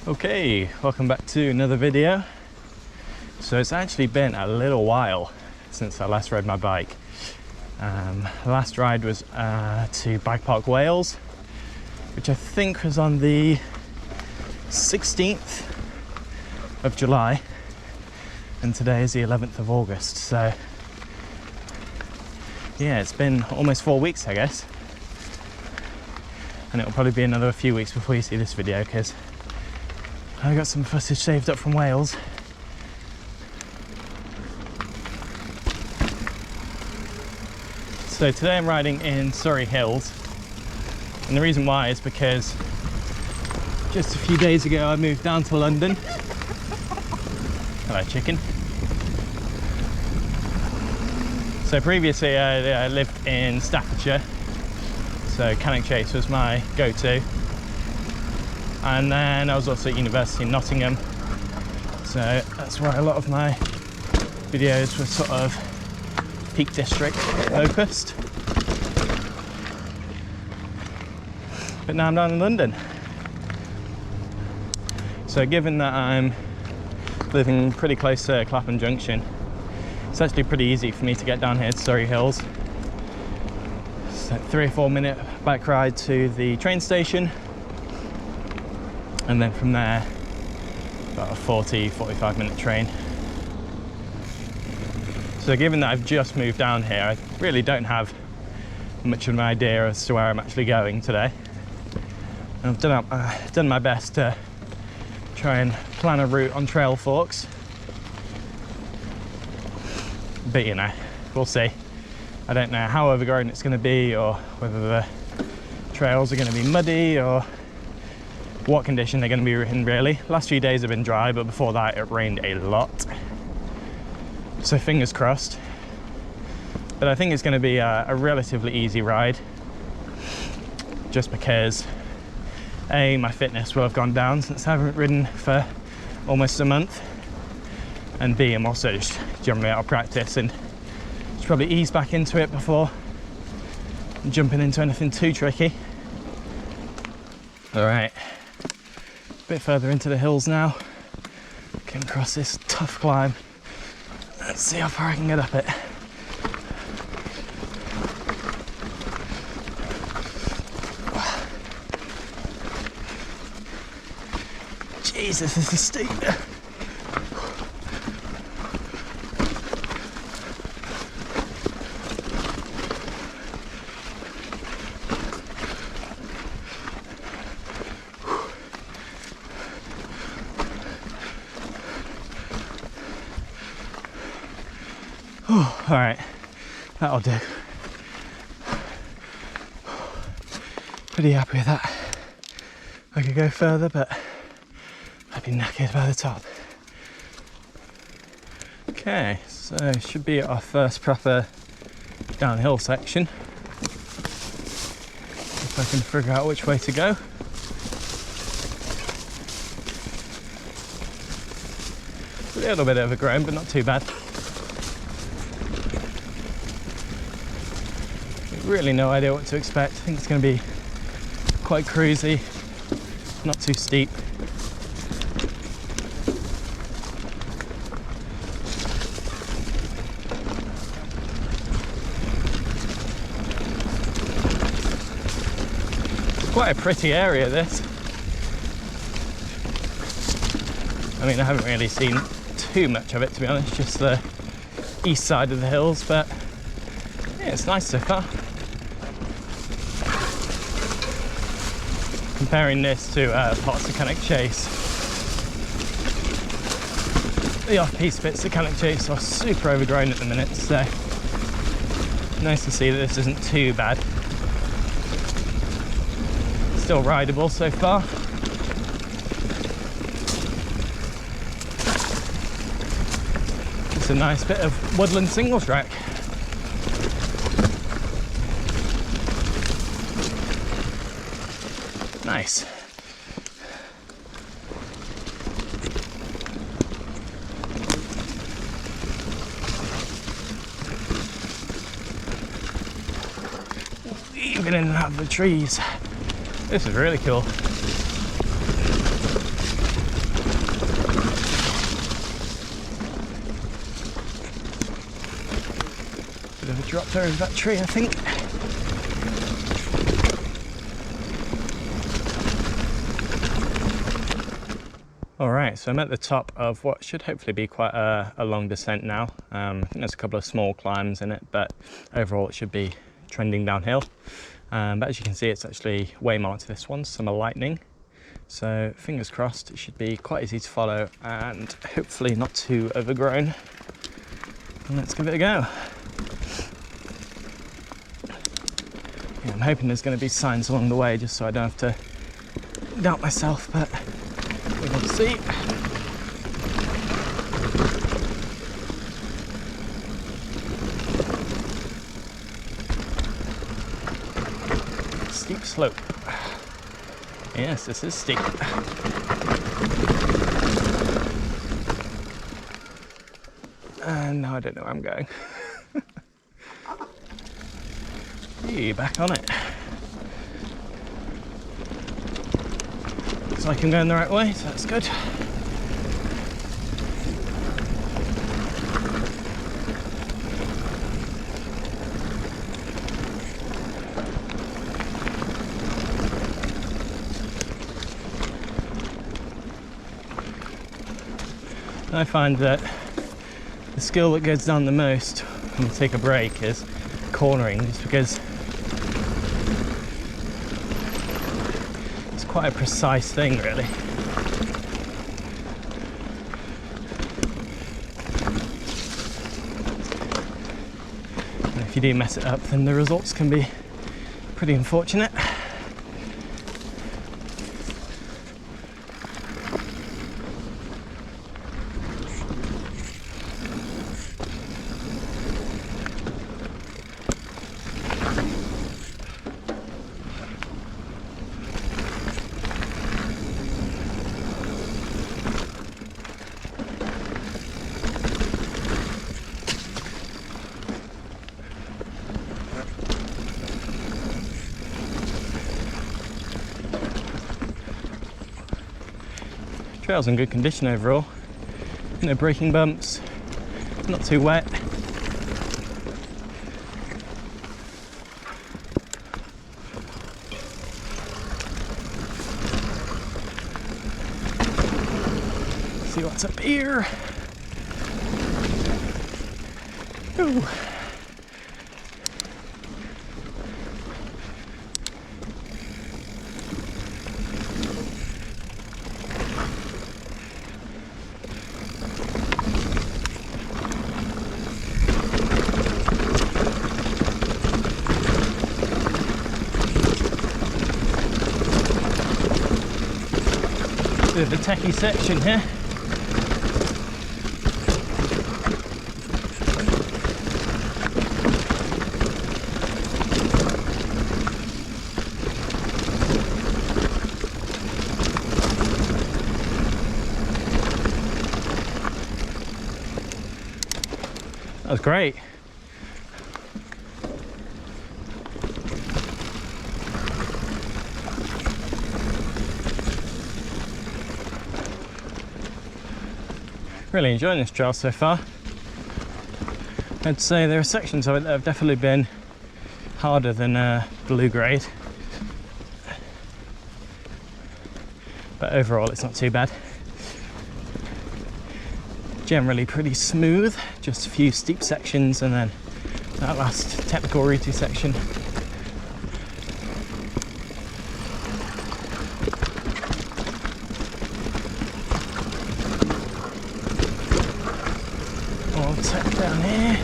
Okay, welcome back to another video. So it's actually been a little while since I last rode my bike. The last ride was to Bike Park Wales, which I think was on the 16th of July, and today is the 11th of August. So yeah, it's been almost 4 weeks, I guess, and it'll probably be another few weeks before you see this video because I got some footage saved up from Wales. So today I'm riding in Surrey Hills, and the reason why is because just a few days ago I moved down to London. Hello, chicken. So previously I lived in Staffordshire, so Cannock Chase was my go-to. And then I was also at university in Nottingham, so that's where a lot of my videos were sort of Peak District focused. But now I'm down in London. So given that I'm living pretty close to Clapham Junction, it's actually pretty easy for me to get down here to Surrey Hills. It's a 3 or 4 minute bike ride to the train station, and then from there about a 40-45 minute train. So given that I've just moved down here, I really don't have much of an idea as to where I'm actually going today. And I've done my best to try and plan a route on trail forks, but you know, we'll see. I don't know how overgrown it's going to be, or whether the trails are going to be muddy, or what condition they're going to be in really. Last few days have been dry, but before that it rained a lot. So fingers crossed. But I think it's going to be a relatively easy ride, just because A, my fitness will have gone down since I haven't ridden for almost a month, and B, I'm also just generally out of practice and should probably ease back into it before jumping into anything too tricky. All right. A bit further into the hills now, getting across this tough climb. Let's see how far I can get up it. Jesus, this is steep. Oh, all right, that'll do. Pretty happy with that. I could go further, but I'd be knackered by the top. Okay, so should be our first proper downhill section. If I can figure out which way to go. A little bit overgrown, but not too bad. Really no idea what to expect. I think it's going to be quite cruisy, not too steep. It's quite a pretty area, this. I mean, I haven't really seen too much of it, to be honest, just the east side of the hills, but yeah, it's nice so far. Comparing this to parts of Cannock Chase, the off-piste bits of Cannock Chase are super overgrown at the minute, so nice to see that this isn't too bad. Still rideable so far. It's a nice bit of woodland single track. Nice. Weaving in and out of the trees. This is really cool. dropped over that tree, I think. Alright, so I'm at the top of what should hopefully be quite a long descent now. I think there's a couple of small climbs in it, but overall it should be trending downhill. But as you can see, it's actually way more to this one, summer lightning. So fingers crossed, it should be quite easy to follow and hopefully not too overgrown. And let's give it a go. Yeah, I'm hoping there's going to be signs along the way just so I don't have to doubt myself, but we will see. Steep slope. Yes, this is steep. And now I don't know where I'm going. Hey, back on it. Looks like I'm going the right way, so that's good. I find that the skill that goes down the most when you take a break is cornering, just because it's quite a precise thing, really. And if you do mess it up, then the results can be pretty unfortunate. Trail's in good condition overall. No braking bumps, not too wet. See what's up here. Ooh. Bit of a techie section here. That was great. Really enjoying this trail so far. I'd say there are sections of it that have definitely been harder than blue grade, but overall it's not too bad. Generally pretty smooth, just a few steep sections and then that last technical route section. I'll tap down here.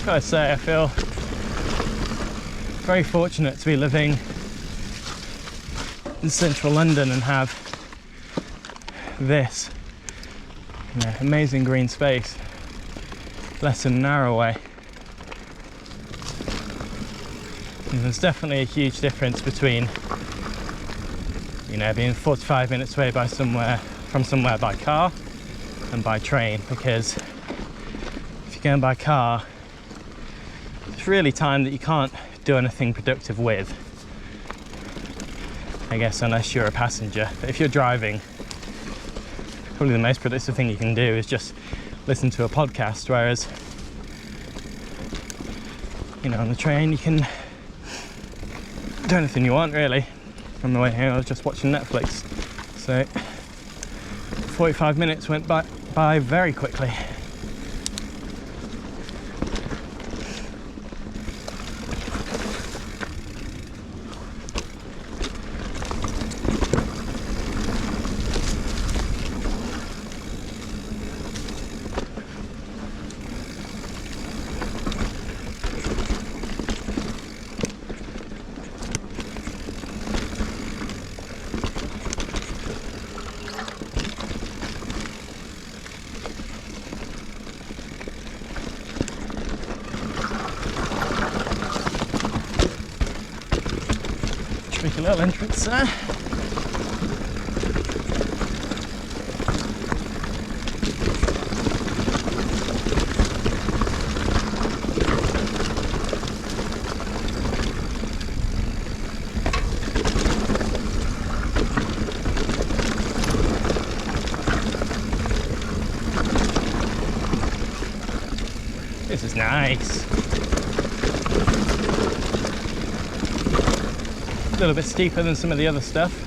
Gotta say, I feel very fortunate to be living in central London and have this, you know, amazing green space less than an hour away. And there's definitely a huge difference between, you know, being 45 minutes away from somewhere by car and by train, because if you're going by car, it's really time that you can't do anything productive with, I guess, unless you're a passenger. But if you're driving, probably the most productive thing you can do is just listen to a podcast, whereas, you know, on the train you can do anything you want, really. On the way here I was just watching Netflix, so 45 minutes went by very quickly. Make a little entrance there. This is nice. A little bit steeper than some of the other stuff.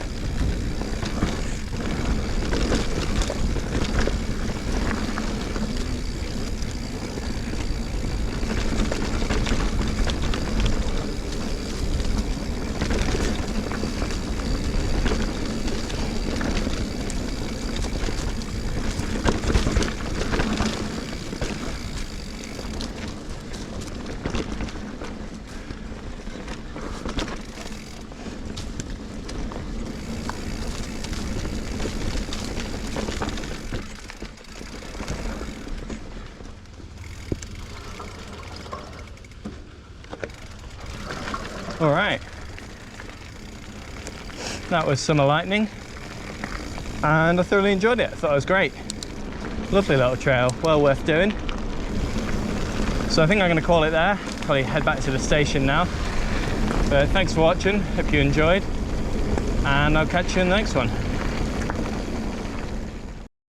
All right, that was Summer Lightning, and I thoroughly enjoyed it. I thought it was great. Lovely little trail, well worth doing. So I think I'm going to call it there. Probably head back to the station now. But thanks for watching, hope you enjoyed, and I'll catch you in the next one.